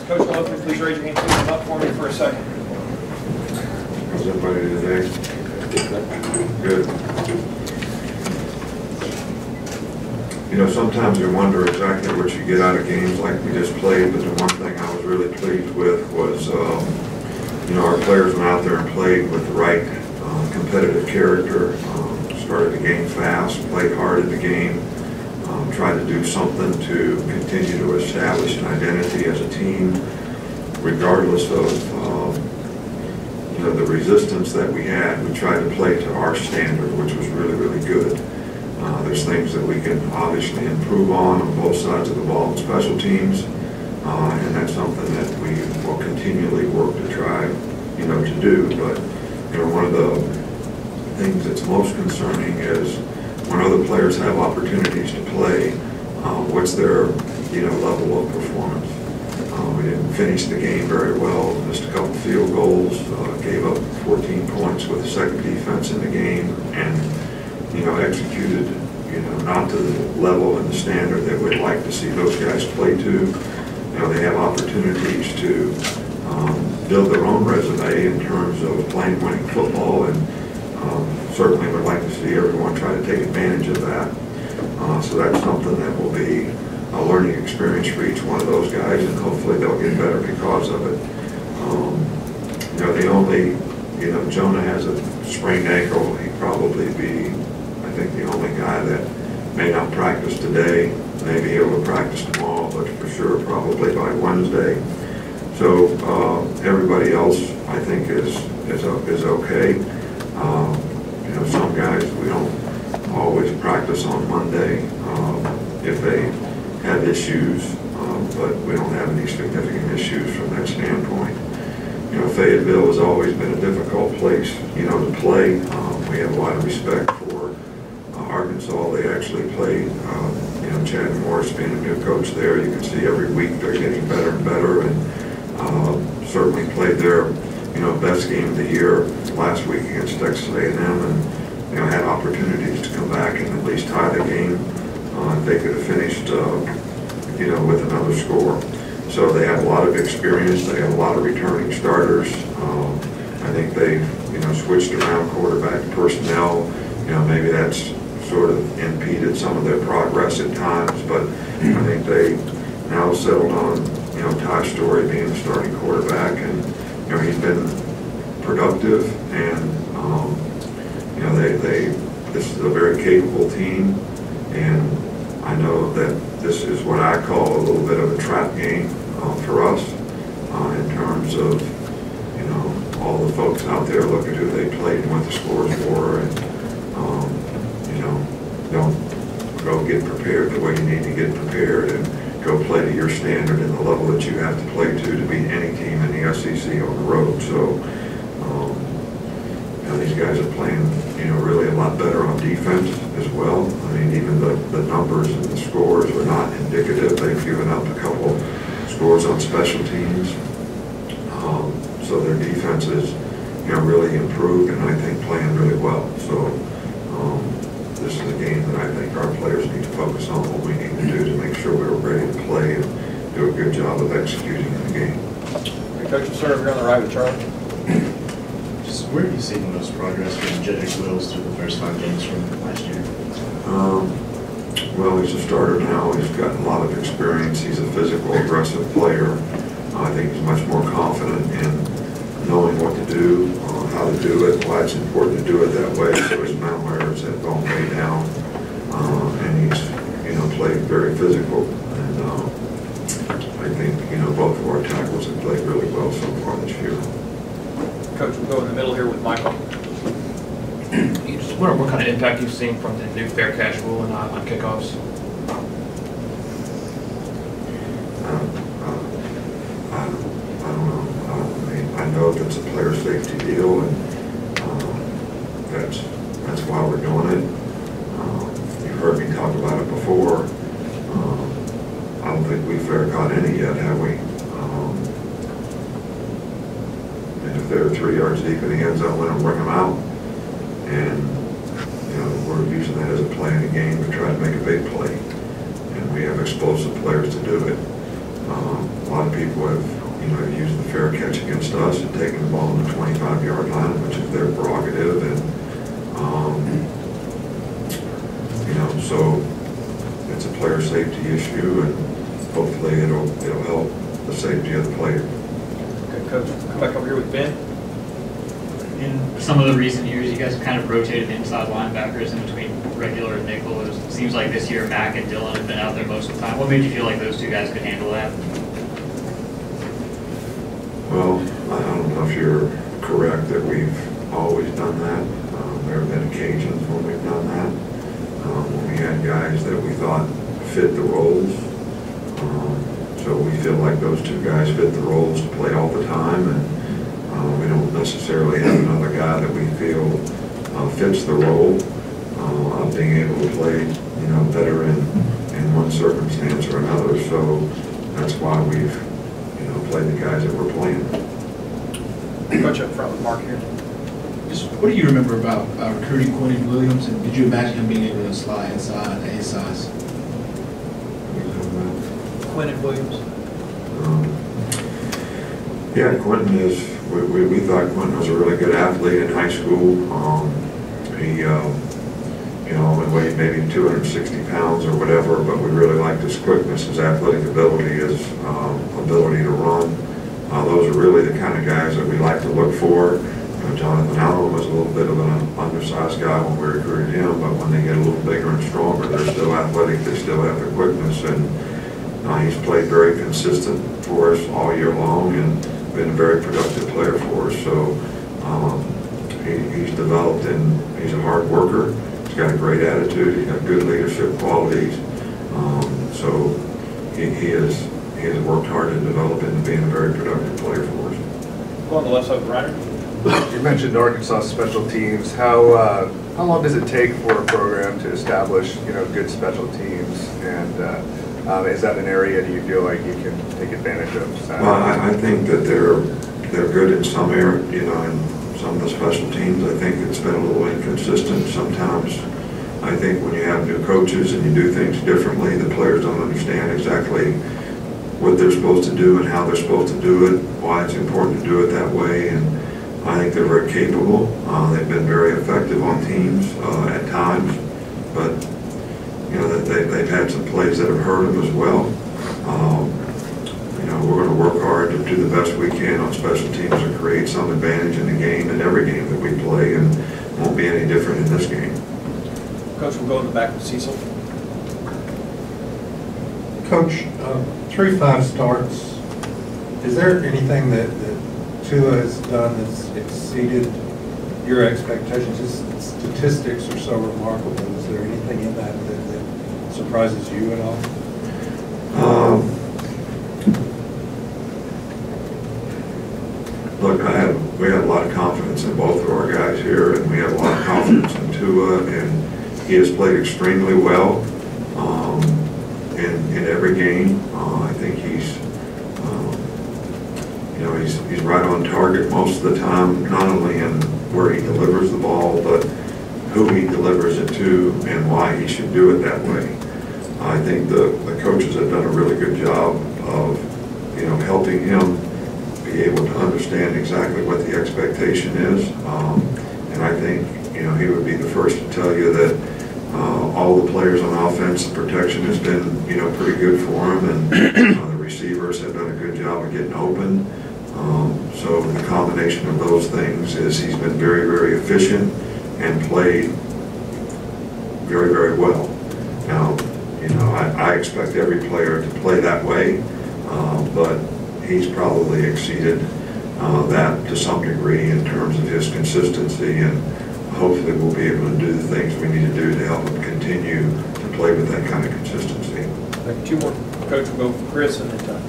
Coach Malone, please raise your hand and come up for me for a second. How's everybody today? Good. You know, sometimes you wonder exactly what you get out of games like we just played, but the one thing I was really pleased with was, you know, our players went out there and played with the right competitive character, started the game fast, played hard in the game, tried to do something to continue to establish an identity as a team, regardless of you know, the resistance that we had. We tried to play to our standard, which was really, really good. There's things that we can obviously improve on both sides of the ball and special teams, and that's something that we will continually work to try, you know, to do. But you know, one of the things that's most concerning is when other players have opportunities to play, what's their, you know, level of performance. We didn't finish the game very well, missed a couple field goals, gave up 14 points with the second defense in the game, and, you know, executed, you know, not to the level and the standard that we'd like to see those guys play to. You know, they have opportunities to build their own resume in terms of playing winning football, and certainly would like to see everyone try to take advantage of that. So that's something that will be a learning experience for each one of those guys, and hopefully they'll get better because of it. You know, the only, you know, Jonah has a sprained ankle. He'd probably be, I think, the only guy that may not practice today, may be able to practice tomorrow, but for sure probably by Wednesday. So everybody else, I think, is okay. You know, some guys we don't always practice on Monday if they have issues, but we don't have any significant issues from that standpoint. You know, Fayetteville has always been a difficult place, you know, to play. We have a lot of respect for Arkansas. They actually played, you know, Chad Morris being a new coach there. You can see every week they're getting better and better, and certainly played their, you know, best game of the year last week against Texas A&M, and, you know, had opportunities to come back and at least tie the game. They could have finished, you know, with another score. So they have a lot of experience. They have a lot of returning starters. I think they've, you know, switched around quarterback personnel. You know, maybe that's sort of impeded some of their progress at times, but I think they now settled on, you know, Ty Story being the starting quarterback, and, you know, he's been productive, and, you know, this is a very capable team, and I know that this is what I call a little bit of a trap game for us in terms of, you know, all the folks out there look at who they played and what the scores were, and, you know, don't go get prepared the way you need to get prepared and go play to your standard and the level that you have to play to beat any team in the SEC on the road. So, you know, these guys are playing, you know, really a lot better on defense as well. I mean, even the numbers and the scores are not indicative. They've given up a couple scores on special teams. So their defense is, you know, really improved, and I think playing really well. So this is a game that I think our players need to focus on what we need to do to make sure we're ready to play and do a good job of executing in the game. Hey, Coach, we'll start over here on the right with Charlie. Just where have you seen the most progress from Jedrick Wills through the first 5 games from last year? Well, he's a starter now. He's gotten a lot of experience. He's a physical, aggressive player. I think he's much more confident in knowing what to do, how to do it, why it's important to do it that way. So his mental errors have gone way down, and he's, you know, played very physical. And I think, you know, both of our tackles have played really well so far this year. Coach, we'll go in the middle here with Michael. What kind of impact you've seen from the new fair catch rule and on kickoffs? I don't know. I mean, I know that's a player safety deal, and that's why we're doing it. You've heard me talk about it before. I don't think we've fair caught any yet, have we? And if they're 3 yards deep in the end zone, we don't bring them out. And, you know, we're using that as a play in the game to try to make a big play. And we have explosive players to do it. A lot of people have, used the fair catch against us and taken the ball on the 25-yard line, which is their prerogative, and so it's a player safety issue, and hopefully it'll help the safety of the player. Okay, Coach, come back over here with Ben. In some of the recent years, you guys have kind of rotated inside linebackers in between regular and nickel. It seems like this year Mac and Dylan have been out there most of the time. What made you feel like those two guys could handle that? Well, I don't know if you're correct that we've always done that. There have been occasions when we've done that. When we had guys that we thought fit the roles. So we feel like those two guys fit the roles to play all the time, and we don't necessarily have another guy that we feel fits the role of being able to play, better in one circumstance or another. So that's why we've, played the guys that we're playing. Coach up front with Mark here. Just what do you remember about recruiting Quentin Williams, and did you imagine him being able to slide inside at his size? Quentin Williams. Yeah, Quentin is, we thought Quentin was a really good athlete in high school. He, only weighed maybe 260 pounds or whatever, but we really liked his quickness, his athletic ability, his ability to run. Those are really the kind of guys that we like to look for. Jonathan Allen was a little bit of an undersized guy when we recruited him, but when they get a little bigger and stronger, they're still athletic, they still have the quickness, and he's played very consistent for us all year long and been a very productive player for us. So he's developed, and he's a hard worker. He's got a great attitude. He's got good leadership qualities. So he has worked hard to develop into being a very productive player for us. Go on the left side with Ryder. You mentioned Arkansas special teams. How long does it take for a program to establish, good special teams? And is that an area do you feel like you can take advantage of? Well, I think that they're good in some area, in some of the special teams. I think it's been a little inconsistent sometimes. I think when you have new coaches and you do things differently, the players don't understand exactly what they're supposed to do and how they're supposed to do it, why it's important to do it that way. And I think they're very capable. They've been very effective on teams at times, but they've had some plays that have hurt them as well. We're going to work hard to do the best we can on special teams to create some advantage in the game, in every game that we play, and it won't be any different in this game. Coach, we'll go in the back with Cecil. Coach, 3-5 starts. Is there anything that Tua has done that's exceeded your expectations? His statistics are so remarkable. Is there anything in that surprises you at all? Look, we have a lot of confidence in both of our guys here, and we have a lot of confidence in Tua, and he has played extremely well in every game. I think he's right on target most of the time, not only in where he delivers the ball, but who he delivers it to and why he should do it that way. I think the coaches have done a really good job of, helping him be able to understand exactly what the expectation is. And I think, he would be the first to tell you that all the players on offense, the protection has been, pretty good for him, and the receivers have done a good job of getting open. So the combination of those things is he's been very, very efficient and played very, very well. Now, I expect every player to play that way, but he's probably exceeded that to some degree in terms of his consistency, and hopefully we'll be able to do the things we need to do to help him continue to play with that kind of consistency. Two more. Coach, we'll go for Chris and then Tom.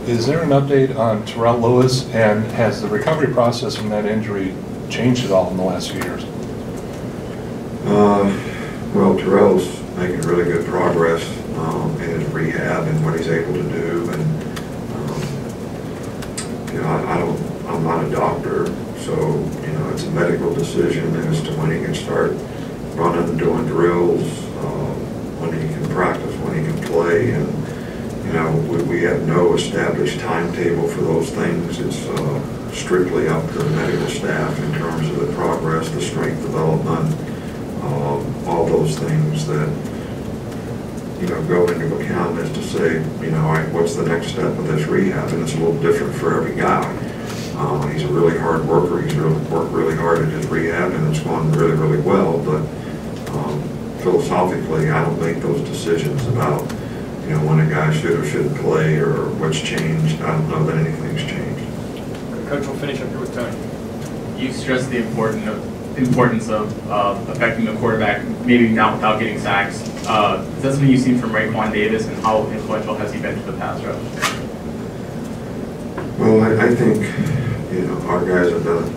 Is there an update on Terrell Lewis, and has the recovery process from that injury changed at all in the last few years? Well, Terrell's making really good progress in his rehab and what he's able to do, and I'm not a doctor, so it's a medical decision as to when he can start running, doing drills, when he can practice, when he can play, and You know, we have no established timetable for those things. It's strictly up to the medical staff in terms of the progress, the strength development, all those things that, you know, go into account as to say, you know, all right, what's the next step of this rehab? And it's a little different for every guy. He's a really hard worker. He's worked really hard at his rehab, and it's gone really, really well. But philosophically, I don't make those decisions about, you know, when a guy should or shouldn't play or what's changed. I don't know that anything's changed. Coach, we'll finish up here with Tony. You stressed the importance of affecting the quarterback, maybe not without getting sacks. Is that something you've seen from Raekwon Davis, and how influential has he been to the pass rush? Well, I think, you know, our guys have done a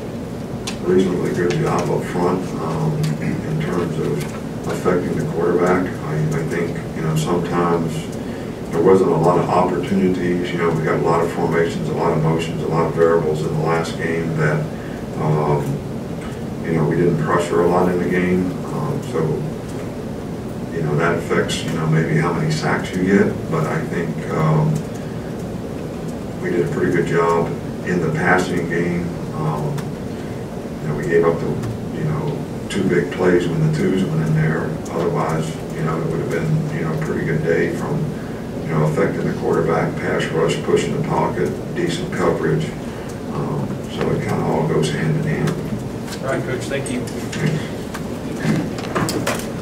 reasonably good job up front in terms of affecting the quarterback. I think, you know, sometimes there wasn't a lot of opportunities. You know, we got a lot of formations, a lot of motions, a lot of variables in the last game that, you know, we didn't pressure a lot in the game. So, you know, that affects, you know, maybe how many sacks you get. But I think we did a pretty good job in the passing game. You know, we gave up the, you know, 2 big plays when the 2s went in there. Otherwise, you know, it would have been, you know, a pretty good day from, you know, affecting the quarterback, pass rush, pushing the pocket, decent coverage. So it kind of all goes hand in hand. All right, Coach, thank you. Thanks.